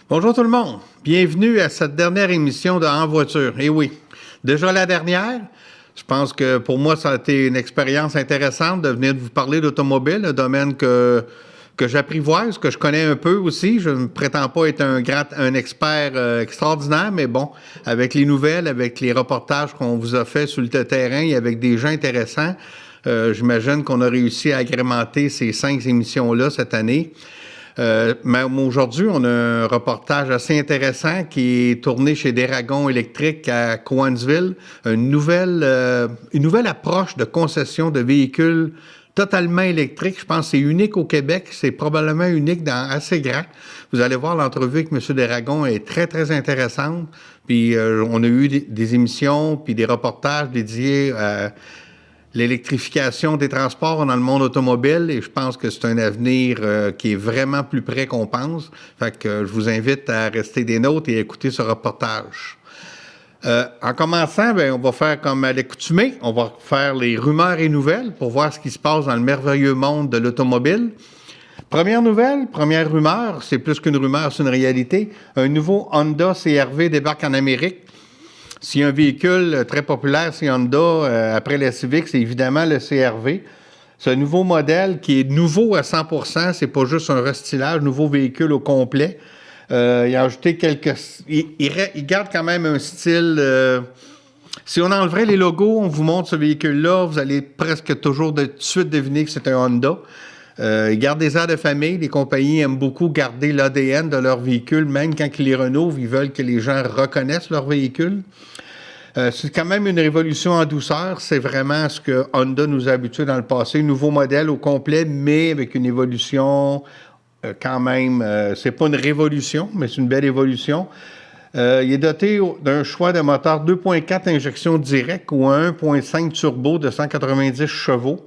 Bonjour tout le monde. Bienvenue à cette dernière émission de En voiture. Et oui, déjà la dernière. Je pense que pour moi, ça a été une expérience intéressante de venir vous parler d'automobile, un domaine que j'apprivoise, que je connais un peu aussi. Je ne prétends pas être un expert extraordinaire, mais bon, avec les nouvelles, avec les reportages qu'on vous a fait sur le terrain et avec des gens intéressants, j'imagine qu'on a réussi à agrémenter ces 5 émissions-là cette année. Mais aujourd'hui, on a un reportage assez intéressant qui est tourné chez Deragon Électrique à Cowansville. Une nouvelle approche de concession de véhicules totalement électriques. Je pense que c'est unique au Québec. C'est probablement unique dans assez grand. Vous allez voir, l'entrevue avec M. Deragon est très, très intéressante. Puis on a eu des émissions puis des reportages dédiés à l'électrification des transports dans le monde automobile, et je pense que c'est un avenir qui est vraiment plus près qu'on pense. Fait que je vous invite à rester des nôtres et à écouter ce reportage. En commençant, on va faire comme à l'accoutumée, on va faire les rumeurs et nouvelles pour voir ce qui se passe dans le merveilleux monde de l'automobile. Première nouvelle, première rumeur, c'est plus qu'une rumeur, c'est une réalité. Un nouveau Honda CR-V débarque en Amérique. S'il y a un véhicule très populaire, c'est Honda, après la Civic, c'est évidemment le CR-V. C'est un nouveau modèle qui est nouveau à 100%, c'est pas juste un restylage, nouveau véhicule au complet. Il a ajouté il garde quand même un style... si on enleverait les logos, on vous montre ce véhicule-là, vous allez presque toujours de suite deviner que c'est un Honda. Il garde des airs de famille. Les compagnies aiment beaucoup garder l'ADN de leur véhicule, même quand ils les rénovent, ils veulent que les gens reconnaissent leur véhicule. C'est quand même une révolution en douceur. C'est vraiment ce que Honda nous a habitués dans le passé. Nouveau modèle au complet, mais avec une évolution quand même. C'est pas une révolution, mais c'est une belle évolution. Il est doté d'un choix de moteur 2.4 injection directe ou 1.5 turbo de 190 chevaux.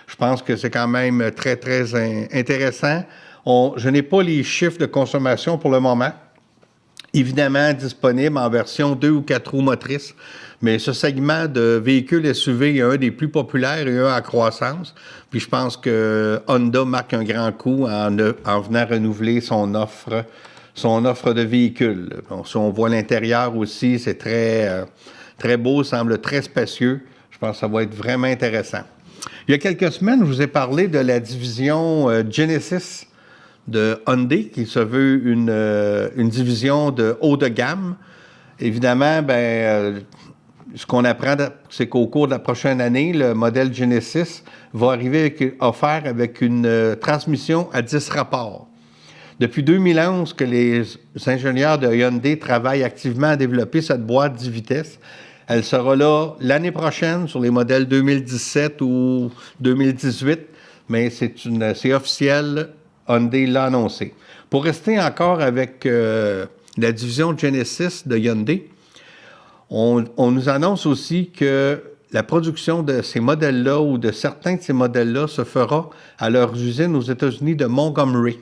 Je pense que c'est quand même très, très intéressant. Je n'ai pas les chiffres de consommation pour le moment. Évidemment, disponible en version 2 ou 4 roues motrices. Mais ce segment de véhicules SUV est un des plus populaires et un à croissance. Puis je pense que Honda marque un grand coup en venant renouveler son offre de véhicules. Bon, si on voit l'intérieur aussi, c'est très, très beau, semble très spacieux. Je pense que ça va être vraiment intéressant. Il y a quelques semaines, je vous ai parlé de la division Genesis de Hyundai, qui se veut une division de haut de gamme. Évidemment, ce qu'on apprend, c'est qu'au cours de la prochaine année, le modèle Genesis va arriver offert avec une transmission à 10 rapports. Depuis 2011 que les ingénieurs de Hyundai travaillent activement à développer cette boîte 10 vitesses. Elle sera là l'année prochaine sur les modèles 2017 ou 2018, mais c'est officiel, Hyundai l'a annoncé. Pour rester encore avec la division Genesis de Hyundai, on nous annonce aussi que la production de ces modèles-là ou de certains de ces modèles-là se fera à leurs usines aux États-Unis de Montgomery.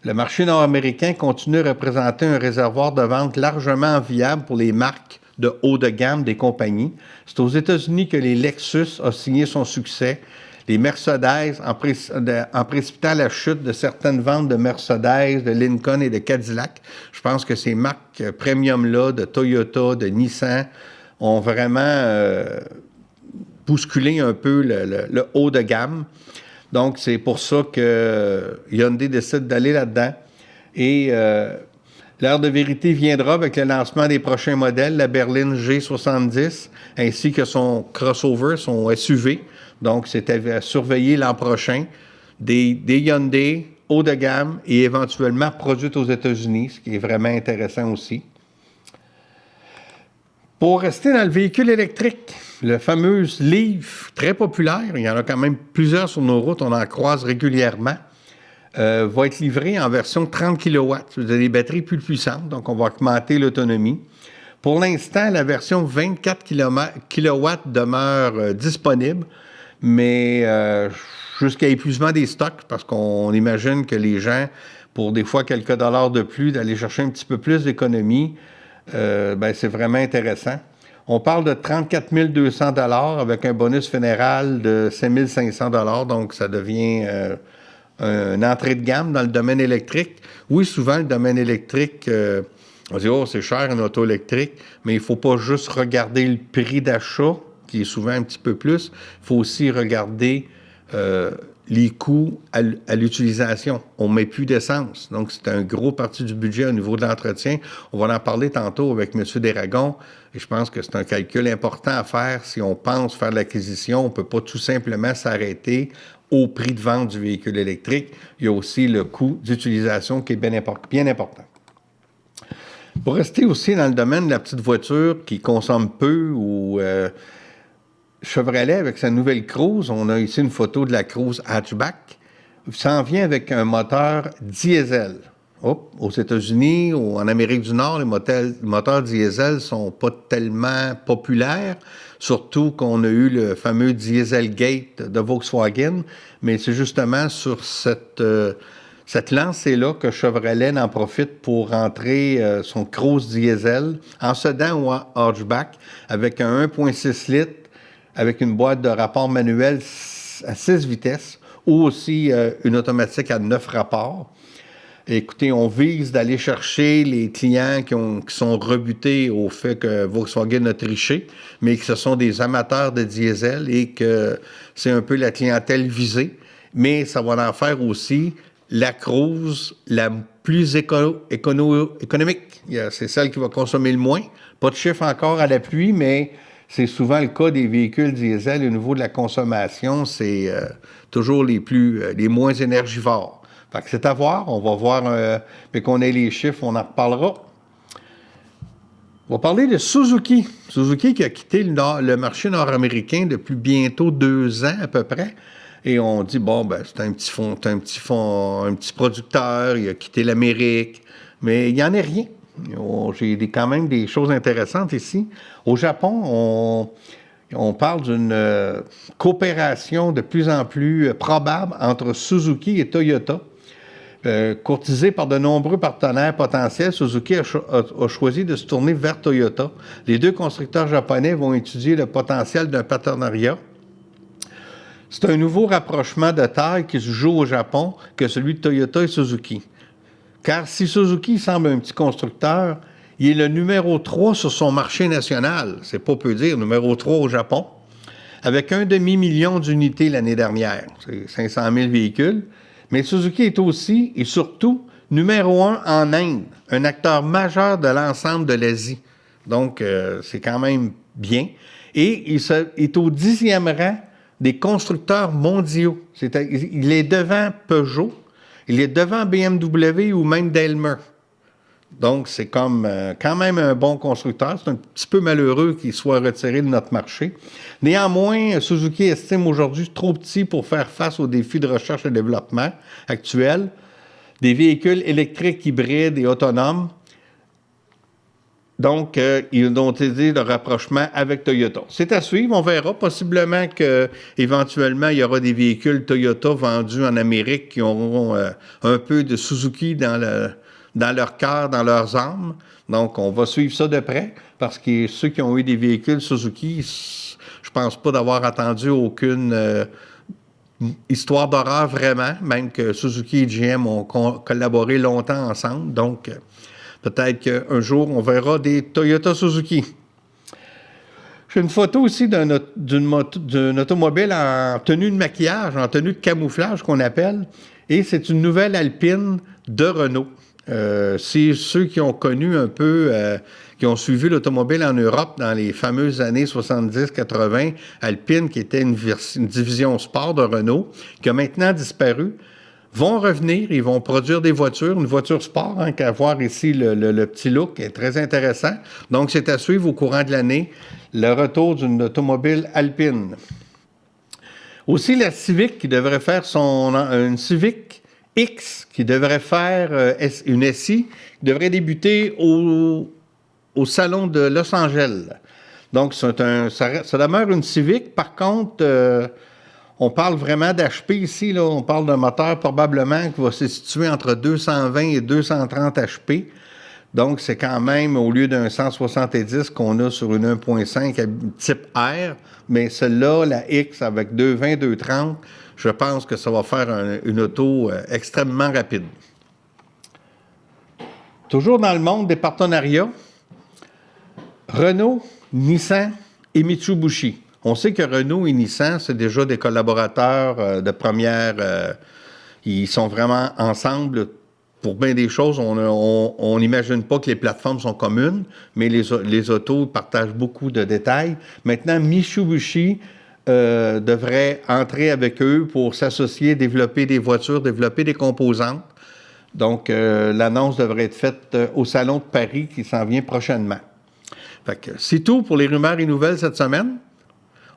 Le marché nord-américain continue à représenter un réservoir de vente largement enviable pour les marques de haut de gamme des compagnies. C'est aux États-Unis que les Lexus ont signé son succès. Les Mercedes, en précipitant la chute de certaines ventes de Mercedes, de Lincoln et de Cadillac, je pense que ces marques premium-là, de Toyota, de Nissan, ont vraiment bousculé un peu le haut de gamme. Donc, c'est pour ça que Hyundai décide d'aller là-dedans. Et l'heure de vérité viendra avec le lancement des prochains modèles, la berline G70, ainsi que son crossover, son SUV. Donc, c'est à surveiller l'an prochain. Des Hyundai haut de gamme et éventuellement produites aux États-Unis, ce qui est vraiment intéressant aussi. Pour rester dans le véhicule électrique, le fameux Leaf, très populaire, il y en a quand même plusieurs sur nos routes, on en croise régulièrement, va être livré en version 30 kW. Vous avez des batteries plus puissantes, donc on va augmenter l'autonomie. Pour l'instant, la version 24 kW demeure disponible, mais jusqu'à épuisement des stocks, parce qu'on imagine que les gens, pour des fois quelques dollars de plus, d'aller chercher un petit peu plus d'économie, c'est vraiment intéressant. On parle de 34 200 $ avec un bonus fédéral de 5 500 $, donc ça devient une entrée de gamme dans le domaine électrique. Oui, souvent, le domaine électrique, on dit « Oh, c'est cher une auto électrique », mais il ne faut pas juste regarder le prix d'achat, qui est souvent un petit peu plus. Il faut aussi regarder les coûts à l'utilisation. On ne met plus d'essence. Donc, c'est un gros parti du budget au niveau de l'entretien. On va en parler tantôt avec M. Desragons. Et je pense que c'est un calcul important à faire si on pense faire l'acquisition. On ne peut pas tout simplement s'arrêter au prix de vente du véhicule électrique. Il y a aussi le coût d'utilisation qui est bien important. Pour rester aussi dans le domaine de la petite voiture qui consomme peu ou Chevrolet avec sa nouvelle Cruze, on a ici une photo de la Cruze hatchback, s'en vient avec un moteur diesel. Aux États-Unis ou en Amérique du Nord, les moteurs diesel ne sont pas tellement populaires, surtout qu'on a eu le fameux Dieselgate de Volkswagen, mais c'est justement sur cette lancée-là que Chevrolet en profite pour rentrer son Cruze diesel en sedan ou en hatchback avec un 1,6 litres avec une boîte de rapport manuel à 6 vitesses ou aussi une automatique à 9 rapports. Écoutez, on vise d'aller chercher les clients qui sont rebutés au fait que Volkswagen a triché, mais que ce sont des amateurs de diesel et que c'est un peu la clientèle visée. Mais ça va en faire aussi la Cruze la plus économique. C'est celle qui va consommer le moins. Pas de chiffre encore à l'appui, mais c'est souvent le cas des véhicules diesel. Au niveau de la consommation, c'est toujours les moins énergivores. Fait que c'est à voir. On va voir, mais qu'on ait les chiffres, on en reparlera. On va parler de Suzuki. Suzuki qui a quitté le marché nord-américain depuis bientôt 2 ans à peu près. Et on dit, c'est un petit producteur, il a quitté l'Amérique. Mais il n'y en est rien. J'ai quand même des choses intéressantes ici. Au Japon, on parle d'une coopération de plus en plus probable entre Suzuki et Toyota. Courtisé par de nombreux partenaires potentiels, Suzuki a choisi de se tourner vers Toyota. Les 2 constructeurs japonais vont étudier le potentiel d'un partenariat. C'est un nouveau rapprochement de taille qui se joue au Japon que celui de Toyota et Suzuki. Car si Suzuki semble un petit constructeur, il est le numéro 3 sur son marché national. C'est pas peu dire, numéro 3 au Japon, avec 1 demi-million d'unités l'année dernière. C'est 500 000 véhicules. Mais Suzuki est aussi et surtout numéro 1 en Inde, un acteur majeur de l'ensemble de l'Asie. Donc, c'est quand même bien. Et il est au 10e rang des constructeurs mondiaux. Il est devant Peugeot, il est devant BMW ou même Daimler. Donc, c'est comme quand même un bon constructeur. C'est un petit peu malheureux qu'il soit retiré de notre marché. Néanmoins, Suzuki estime aujourd'hui trop petit pour faire face aux défis de recherche et développement actuels, des véhicules électriques hybrides et autonomes. Donc, ils ont aidé le rapprochement avec Toyota. C'est à suivre, on verra. Possiblement qu'éventuellement, il y aura des véhicules Toyota vendus en Amérique qui auront un peu de Suzuki dans leur cœur, dans leurs âmes. Donc, on va suivre ça de près parce que ceux qui ont eu des véhicules Suzuki, je pense pas d'avoir attendu aucune histoire d'horreur vraiment, même que Suzuki et GM ont collaboré longtemps ensemble. Donc, peut-être qu'un jour, on verra des Toyota Suzuki. J'ai une photo aussi d'une automobile en tenue de maquillage, en tenue de camouflage qu'on appelle, et c'est une nouvelle Alpine de Renault. C'est ceux qui ont connu un peu, qui ont suivi l'automobile en Europe dans les fameuses années 70-80, Alpine, qui était une division sport de Renault, qui a maintenant disparu, vont revenir, ils vont produire des voitures, une voiture sport, qu'à voir ici le petit look est très intéressant. Donc, c'est à suivre au courant de l'année, le retour d'une automobile Alpine. Aussi, la Civic qui devrait faire une Civic X qui devrait faire une SI, qui devrait débuter au Salon de Los Angeles. Donc, ça demeure une Civic. Par contre, on parle vraiment d'HP ici. Là, on parle d'un moteur probablement qui va se situer entre 220 et 230 HP. Donc, c'est quand même, au lieu d'un 170 qu'on a sur une 1.5 type R, mais celle-là, la X avec 220, 230, je pense que ça va faire une auto extrêmement rapide. Toujours dans le monde des partenariats, Renault, Nissan et Mitsubishi. On sait que Renault et Nissan, c'est déjà des collaborateurs de première. Ils sont vraiment ensemble pour bien des choses. On n'imagine pas que les plateformes sont communes, mais les autos partagent beaucoup de détails. Maintenant, Mitsubishi devrait entrer avec eux pour s'associer, développer des voitures, développer des composantes. Donc, l'annonce devrait être faite au Salon de Paris qui s'en vient prochainement. Fait que c'est tout pour les rumeurs et nouvelles cette semaine.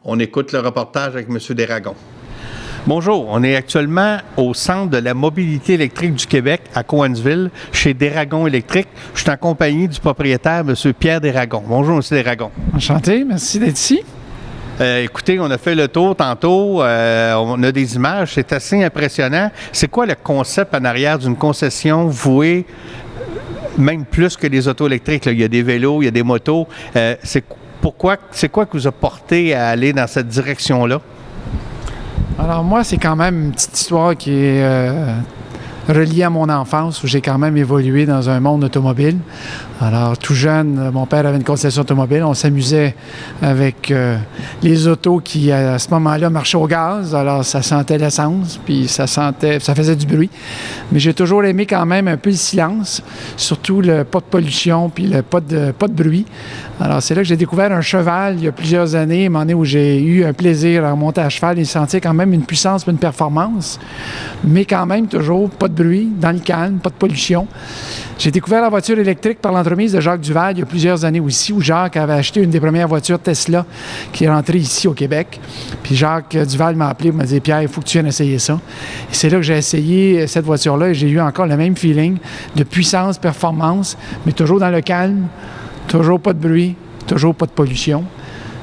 On écoute le reportage avec M. Desragons. Bonjour, on est actuellement au Centre de la mobilité électrique du Québec, à Cowansville, chez Desragons Électrique. Je suis en compagnie du propriétaire, M. Pierre Desragons. Bonjour, M. Desragons. Enchanté, merci d'être ici. Écoutez, on a fait le tour tantôt, on a des images, c'est assez impressionnant. C'est quoi le concept en arrière d'une concession vouée, même plus que les autos électriques? Là? Il y a des vélos, il y a des motos. C'est quoi qui vous a porté à aller dans cette direction-là? Alors moi, c'est quand même une petite histoire qui est reliée à mon enfance, où j'ai quand même évolué dans un monde automobile. Alors, tout jeune, mon père avait une concession automobile. On s'amusait avec les autos qui, à ce moment-là, marchaient au gaz. Alors, ça sentait l'essence, puis ça faisait du bruit. Mais j'ai toujours aimé quand même un peu le silence, surtout le pas de pollution, puis le pas de bruit. Alors, c'est là que j'ai découvert un cheval il y a plusieurs années, à un moment donné où j'ai eu un plaisir à monter à cheval et sentir quand même une puissance et une performance, mais quand même toujours pas de bruit, dans le calme, pas de pollution. J'ai découvert la voiture électrique par l'entremise de Jacques Duval il y a plusieurs années aussi, où Jacques avait acheté une des premières voitures Tesla qui est rentrée ici au Québec. Puis Jacques Duval m'a appelé, m'a dit « Pierre, il faut que tu viennes essayer ça ». Et c'est là que j'ai essayé cette voiture-là et j'ai eu encore le même feeling de puissance, performance, mais toujours dans le calme, toujours pas de bruit, toujours pas de pollution.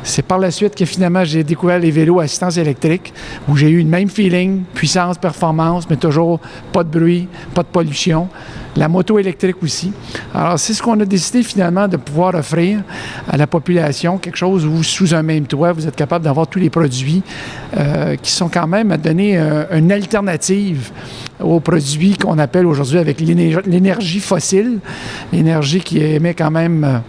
C'est par la suite que finalement j'ai découvert les vélos à assistance électrique où j'ai eu le même feeling, puissance, performance, mais toujours pas de bruit, pas de pollution. La moto électrique aussi. Alors c'est ce qu'on a décidé finalement de pouvoir offrir à la population, quelque chose où sous un même toit, vous êtes capable d'avoir tous les produits qui sont quand même à donner une alternative aux produits qu'on appelle aujourd'hui avec l'énergie fossile, l'énergie qui émet quand même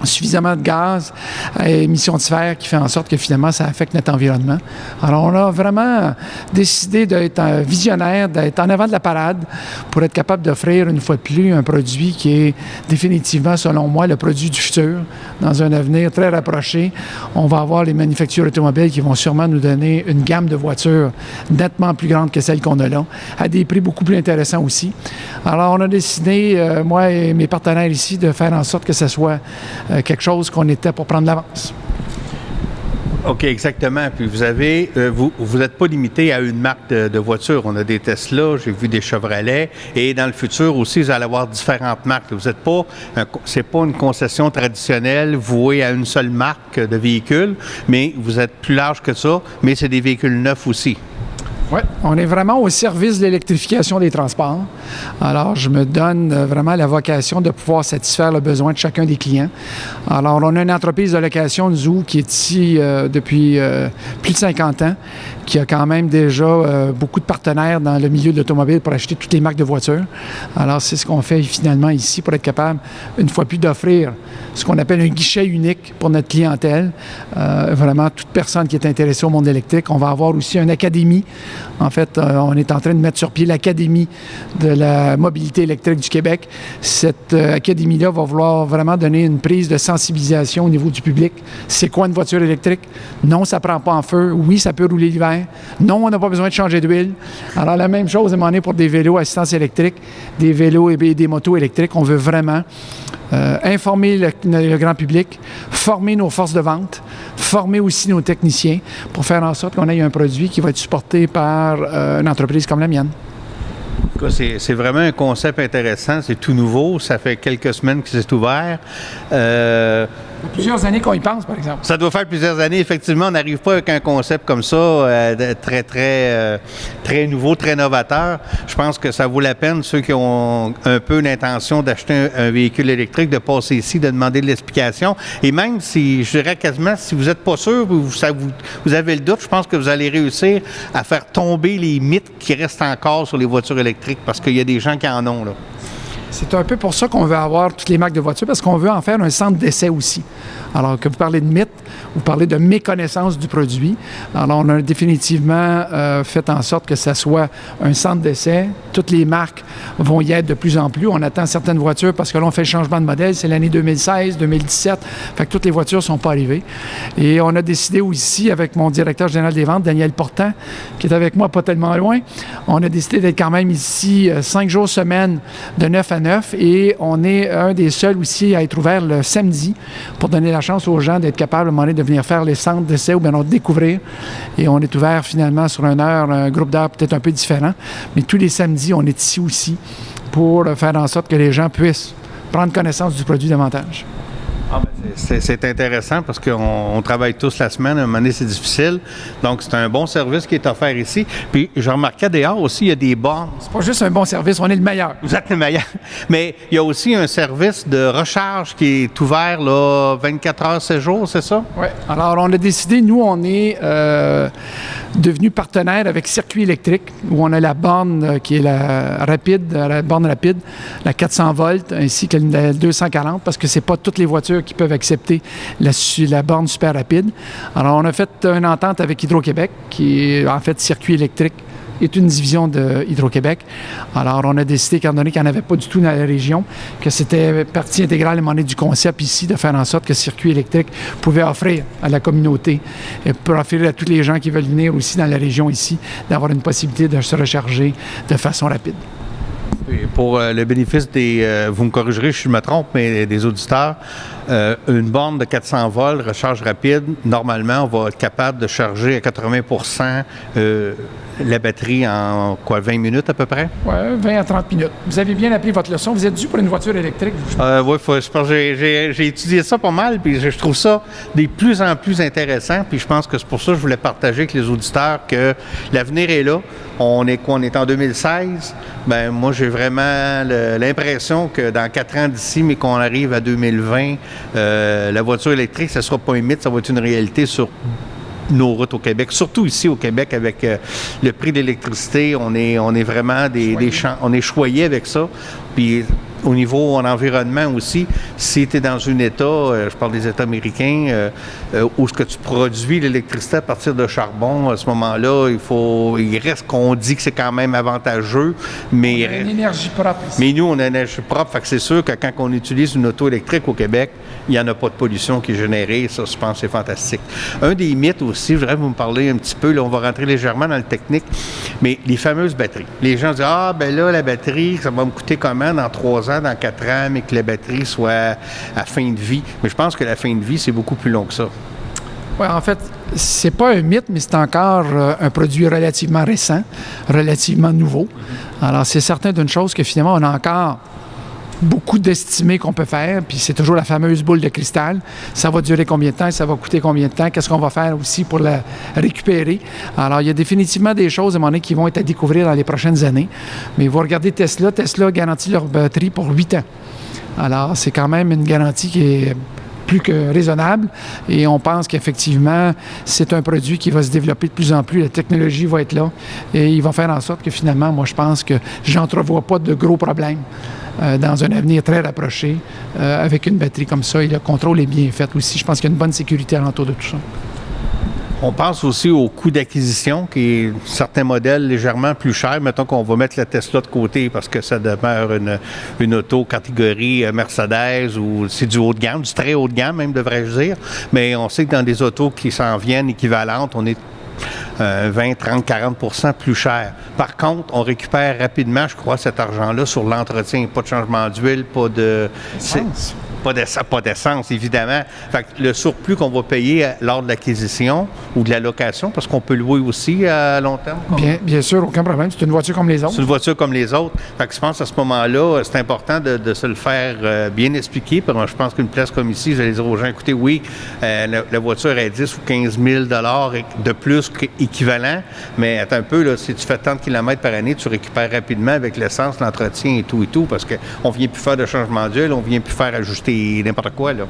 suffisamment de gaz à émissions de fer qui fait en sorte que finalement ça affecte notre environnement. Alors on a vraiment décidé d'être visionnaire, d'être en avant de la parade pour être capable d'offrir une fois de plus un produit qui est définitivement, selon moi, le produit du futur. Dans un avenir très rapproché, on va avoir les manufactures automobiles qui vont sûrement nous donner une gamme de voitures nettement plus grande que celle qu'on a là, à des prix beaucoup plus intéressants aussi. Alors on a décidé, moi et mes partenaires ici, de faire en sorte que ce soit quelque chose qu'on était pour prendre l'avance. OK, exactement. Puis vous n'êtes pas limité à une marque de voiture. On a des Tesla, j'ai vu des Chevrolet, et dans le futur aussi, vous allez avoir différentes marques. Vous n'êtes pas, c'est pas une concession traditionnelle vouée à une seule marque de véhicule, mais vous êtes plus large que ça, mais c'est des véhicules neufs aussi. Oui, on est vraiment au service de l'électrification des transports. Alors, je me donne vraiment la vocation de pouvoir satisfaire le besoin de chacun des clients. Alors, on a une entreprise de location, Zoo, qui est ici depuis plus de 50 ans, qui a quand même déjà beaucoup de partenaires dans le milieu de l'automobile pour acheter toutes les marques de voitures. Alors, c'est ce qu'on fait finalement ici pour être capable, une fois plus, d'offrir ce qu'on appelle un guichet unique pour notre clientèle. Vraiment, toute personne qui est intéressée au monde électrique. On va avoir aussi une académie. En fait, on est en train de mettre sur pied l'Académie de la mobilité électrique du Québec. Cette académie-là va vouloir vraiment donner une prise de sensibilisation au niveau du public. C'est quoi une voiture électrique? Non, ça ne prend pas en feu. Oui, ça peut rouler l'hiver. Non, on n'a pas besoin de changer d'huile. Alors, la même chose, à un moment donné, pour des vélos à assistance électrique, des vélos et des motos électriques. On veut vraiment informer le grand public, former nos forces de vente, former aussi nos techniciens pour faire en sorte qu'on ait un produit qui va être supporté par une entreprise comme la mienne. En tout cas, c'est vraiment un concept intéressant. C'est tout nouveau. Ça fait quelques semaines que c'est ouvert. Il y a plusieurs années qu'on y pense, par exemple. Ça doit faire plusieurs années. Effectivement, on n'arrive pas avec un concept comme ça, très nouveau, très novateur. Je pense que ça vaut la peine, ceux qui ont un peu l'intention d'acheter un véhicule électrique, de passer ici, de demander de l'explication. Et même si, je dirais quasiment, si vous n'êtes pas sûr, vous avez le doute, je pense que vous allez réussir à faire tomber les mythes qui restent encore sur les voitures électriques, parce qu'il y a des gens qui en ont, là. C'est un peu pour ça qu'on veut avoir toutes les marques de voitures, parce qu'on veut en faire un centre d'essai aussi. Alors que vous parlez de mythe, vous parlez de méconnaissance du produit. Alors, on a définitivement fait en sorte que ça soit un centre d'essai. Toutes les marques vont y être de plus en plus. On attend certaines voitures parce que là, on fait le changement de modèle. C'est l'année 2016, 2017. Fait que toutes les voitures ne sont pas arrivées. Et on a décidé aussi, avec mon directeur général des ventes, Daniel Portant, qui est avec moi pas tellement loin, on a décidé d'être quand même ici 5 jours semaine de 9 à 9. Et on est un des seuls aussi à être ouvert le samedi pour donner la chance aux gens d'être capables à un moment donné de venir faire les centres d'essai ou bien de découvrir. Et on est ouvert finalement sur une heure, un groupe d'heures peut-être un peu différent. Mais tous les samedis, on est ici aussi pour faire en sorte que les gens puissent prendre connaissance du produit davantage. C'est intéressant parce qu'on travaille tous la semaine. À un moment donné, c'est difficile. Donc, c'est un bon service qui est offert ici. Puis, je remarquais dehors aussi, il y a des bornes. C'est pas juste un bon service, on est le meilleur. Vous êtes le meilleur. Mais il y a aussi un service de recharge qui est ouvert là, 24 heures, 7 jours, c'est ça? Oui. Alors, on a décidé, nous, on est devenu partenaire avec Circuit électrique, où on a la borne qui est la borne rapide, la 400 volts, ainsi que la 240, parce que c'est pas toutes les voitures qui peuvent accepter la borne super rapide. Alors, on a fait une entente avec Hydro-Québec, qui est en fait Circuit électrique, est une division de Hydro-Québec. Alors, on a décidé, étant donné qu'il n'y en avait pas du tout dans la région, que c'était partie intégrale à un moment donné du concept ici, de faire en sorte que Circuit électrique pouvait offrir à la communauté, et pour offrir à tous les gens qui veulent venir aussi dans la région ici, d'avoir une possibilité de se recharger de façon rapide. Et pour le bénéfice des, vous me corrigerez si je me trompe, mais des auditeurs, une borne de 400 volts, recharge rapide, normalement, on va être capable de charger à 80 la batterie en 20 minutes à peu près? Oui, 20 à 30 minutes. Vous avez bien appris votre leçon. Vous êtes dû pour une voiture électrique? Oui, j'ai étudié ça pas mal, puis je trouve ça de plus en plus intéressant, puis je pense que c'est pour ça que je voulais partager avec les auditeurs que l'avenir est là. On est en 2016. Ben moi, j'ai vraiment l'impression que dans 4 ans d'ici, mais qu'on arrive à 2020, la voiture électrique, ça ne sera pas un mythe, ça va être une réalité sur nos routes au Québec, surtout ici au Québec avec le prix de l'électricité, on est vraiment on est choyé avec ça. Puis au niveau en environnement aussi, si tu es dans un État, je parle des États américains, où ce que tu produis l'électricité à partir de charbon, à ce moment-là, il reste qu'on dit que c'est quand même avantageux, mais on a une énergie propre ici. Mais nous, on a une énergie propre, fait que c'est sûr que quand on utilise une auto électrique au Québec, il n'y en a pas de pollution qui est générée, ça, je pense, c'est fantastique. Un des mythes aussi, je voudrais vous me parler un petit peu, là, on va rentrer légèrement dans le technique, mais les fameuses batteries. Les gens disent, ben là, la batterie, ça va me coûter comment dans 3 ans, dans 4 ans, mais que la batterie soit à fin de vie. Mais je pense que la fin de vie, c'est beaucoup plus long que ça. Oui, en fait, c'est pas un mythe, mais c'est encore un produit relativement récent, relativement nouveau. Alors, c'est certain d'une chose que finalement, on a encore beaucoup d'estimés qu'on peut faire, puis c'est toujours la fameuse boule de cristal. Ça va durer combien de temps? Ça va coûter combien de temps? Qu'est-ce qu'on va faire aussi pour la récupérer? Alors, il y a définitivement des choses, à un moment donné, qui vont être à découvrir dans les prochaines années. Mais vous regardez Tesla garantit leur batterie pour 8 ans. Alors, c'est quand même une garantie qui est plus que raisonnable et on pense qu'effectivement, c'est un produit qui va se développer de plus en plus. La technologie va être là et il va faire en sorte que finalement, moi, je pense que j'entrevois pas de gros problèmes dans un avenir très rapproché avec une batterie comme ça et le contrôle est bien fait aussi. Je pense qu'il y a une bonne sécurité alentour de tout ça. On pense aussi au coût d'acquisition, qui est certains modèles légèrement plus chers. Mettons qu'on va mettre la Tesla de côté parce que ça demeure une auto catégorie Mercedes ou c'est du haut de gamme, du très haut de gamme même, devrais-je dire. Mais on sait que dans des autos qui s'en viennent équivalentes, on est 20, 30, 40 plus cher. Par contre, on récupère rapidement, je crois, cet argent-là sur l'entretien. Pas de changement d'huile, pas de... Pas d'essence, évidemment. Fait que le surplus qu'on va payer lors de l'acquisition ou de la location, parce qu'on peut louer aussi à long terme. Bien sûr, aucun problème. C'est une voiture comme les autres. C'est une voiture comme les autres. Fait que je pense à ce moment-là, c'est important de se le faire bien expliquer. Je pense qu'une place comme ici, je vais dire aux gens, écoutez, oui, la voiture est 10 ou 15 000 de plus qu'équivalent, mais attends un peu, là, si tu fais tant de kilomètres par année, tu récupères rapidement avec l'essence, l'entretien et tout, parce qu'on ne vient plus faire de changement d'huile, on ne vient plus faire ajuster n'importe quoi, là.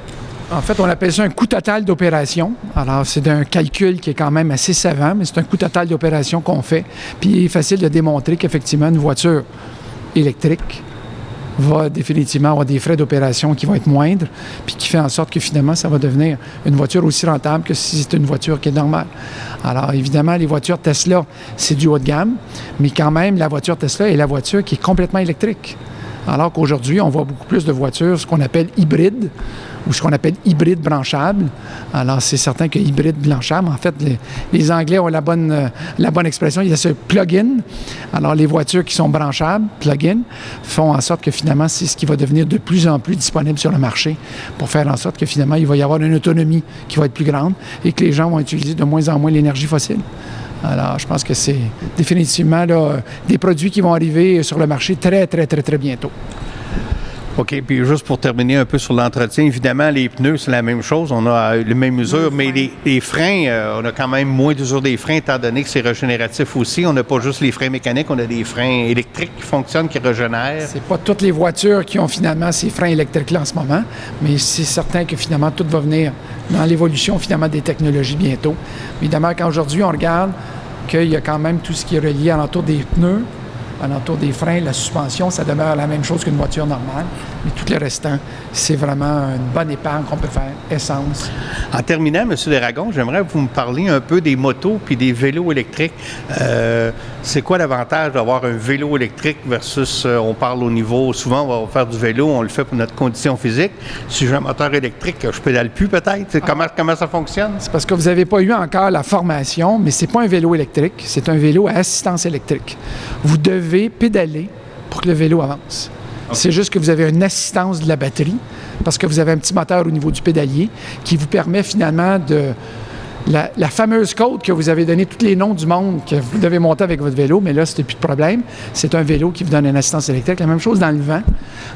En fait, on appelle ça un coût total d'opération. Alors, c'est un calcul qui est quand même assez savant, mais c'est un coût total d'opération qu'on fait. Puis, il est facile de démontrer qu'effectivement, une voiture électrique va définitivement avoir des frais d'opération qui vont être moindres, puis qui fait en sorte que finalement, ça va devenir une voiture aussi rentable que si c'est une voiture qui est normale. Alors, évidemment, les voitures Tesla, c'est du haut de gamme, mais quand même, la voiture Tesla est la voiture qui est complètement électrique. Alors qu'aujourd'hui, on voit beaucoup plus de voitures, ce qu'on appelle hybrides, ou ce qu'on appelle hybride branchable. Alors, c'est certain que hybride branchable, en fait, les Anglais ont la bonne expression, il y a ce plug-in. Alors, les voitures qui sont branchables, plug-in, font en sorte que finalement, c'est ce qui va devenir de plus en plus disponible sur le marché pour faire en sorte que finalement, il va y avoir une autonomie qui va être plus grande et que les gens vont utiliser de moins en moins l'énergie fossile. Alors, je pense que c'est définitivement là, des produits qui vont arriver sur le marché très, très, très, très bientôt. OK, puis juste pour terminer un peu sur l'entretien, évidemment, les pneus, c'est la même chose. On a les mêmes mesures, mais les freins, on a quand même moins d'usure des freins, étant donné que c'est régénératif aussi. On n'a pas juste les freins mécaniques, on a des freins électriques qui fonctionnent, qui régénèrent. C'est pas toutes les voitures qui ont finalement ces freins électriques-là en ce moment, mais c'est certain que finalement, tout va venir dans l'évolution finalement des technologies bientôt. Évidemment, quand aujourd'hui, on regarde qu'il y a quand même tout ce qui est relié alentour des pneus, alentour des freins, la suspension, ça demeure la même chose qu'une voiture normale. Mais tout le restant, c'est vraiment une bonne épargne qu'on peut faire, essence. En terminant, M. Desragons, j'aimerais que vous me parliez un peu des motos puis des vélos électriques. C'est quoi l'avantage d'avoir un vélo électrique versus, on parle au niveau, souvent on va faire du vélo, on le fait pour notre condition physique. Si j'ai un moteur électrique, je pédale plus peut-être. Comment ça fonctionne? C'est parce que vous n'avez pas eu encore la formation, mais c'est pas un vélo électrique, c'est un vélo à assistance électrique. Vous devez pédaler pour que le vélo avance. Okay. C'est juste que vous avez une assistance de la batterie parce que vous avez un petit moteur au niveau du pédalier qui vous permet finalement de... La fameuse côte que vous avez donné tous les noms du monde que vous devez monter avec votre vélo, mais là, c'était plus de problème. C'est un vélo qui vous donne une assistance électrique. La même chose dans le vent.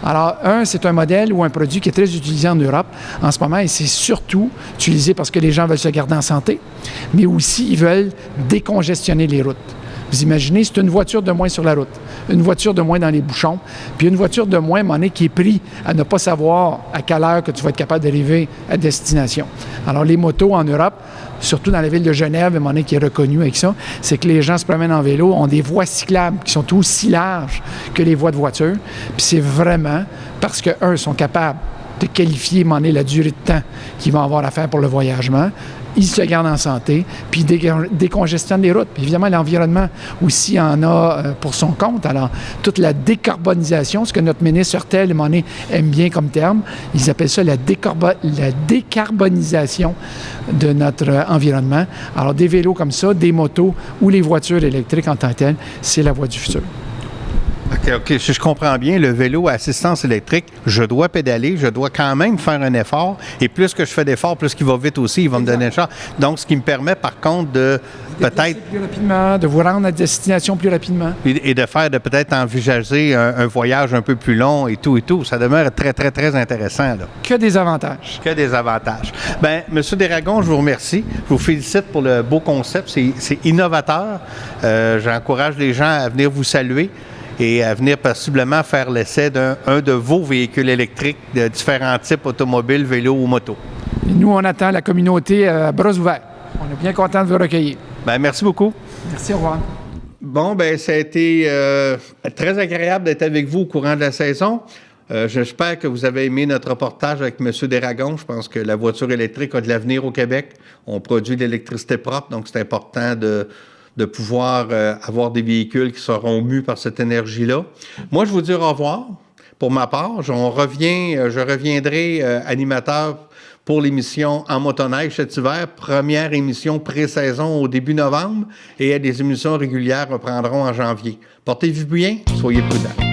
Alors, c'est un modèle ou un produit qui est très utilisé en Europe en ce moment et c'est surtout utilisé parce que les gens veulent se garder en santé, mais aussi ils veulent décongestionner les routes. Vous imaginez, c'est une voiture de moins sur la route, une voiture de moins dans les bouchons, puis une voiture de moins, à un moment donné, qui est pris à ne pas savoir à quelle heure que tu vas être capable d'arriver à destination. Alors, les motos en Europe, surtout dans la ville de Genève, à un moment donné, qui est reconnue avec ça, c'est que les gens se promènent en vélo, ont des voies cyclables qui sont aussi larges que les voies de voiture, puis c'est vraiment parce que, sont capables de qualifier, à un moment donné, la durée de temps qu'ils vont avoir à faire pour le voyagement. Ils se gardent en santé, puis ils décongestionnent les routes. Puis évidemment, l'environnement aussi en a pour son compte. Alors, toute la décarbonisation, ce que notre ministre Hurtel, à un moment donné, aime bien comme terme, ils appellent ça la décarbonisation de notre environnement. Alors, des vélos comme ça, des motos ou les voitures électriques en tant que telles, c'est la voie du futur. OK. Si je comprends bien, le vélo à assistance électrique, je dois pédaler, je dois quand même faire un effort. Et plus que je fais d'efforts, plus qu'il va vite aussi, il va me donner un char. Donc, ce qui me permet, par contre, de peut-être... plus rapidement, de vous rendre à destination plus rapidement. Et de faire, de peut-être envisager un voyage un peu plus long et tout. Ça demeure très, très, très intéressant, là. Que des avantages. Que des avantages. Bien, M. Desragons, je vous remercie. Je vous félicite pour le beau concept. C'est innovateur. J'encourage les gens à venir vous saluer et à venir possiblement faire l'essai d'un de vos véhicules électriques de différents types, automobiles, vélos ou motos. Et nous, on attend la communauté à bras ouverts. On est bien content de vous recueillir. Bien, merci beaucoup. Merci, au revoir. Bon, bien, ça a été très agréable d'être avec vous au courant de la saison. J'espère que vous avez aimé notre reportage avec M. Desragons. Je pense que la voiture électrique a de l'avenir au Québec. On produit de l'électricité propre, donc c'est important de pouvoir avoir des véhicules qui seront mus par cette énergie-là. Moi, je vous dis au revoir. pour ma part. Je reviendrai animateur pour l'émission En motoneige cet hiver. Première émission pré-saison au début novembre et les émissions régulières reprendront en janvier. Portez-vous bien, soyez prudents.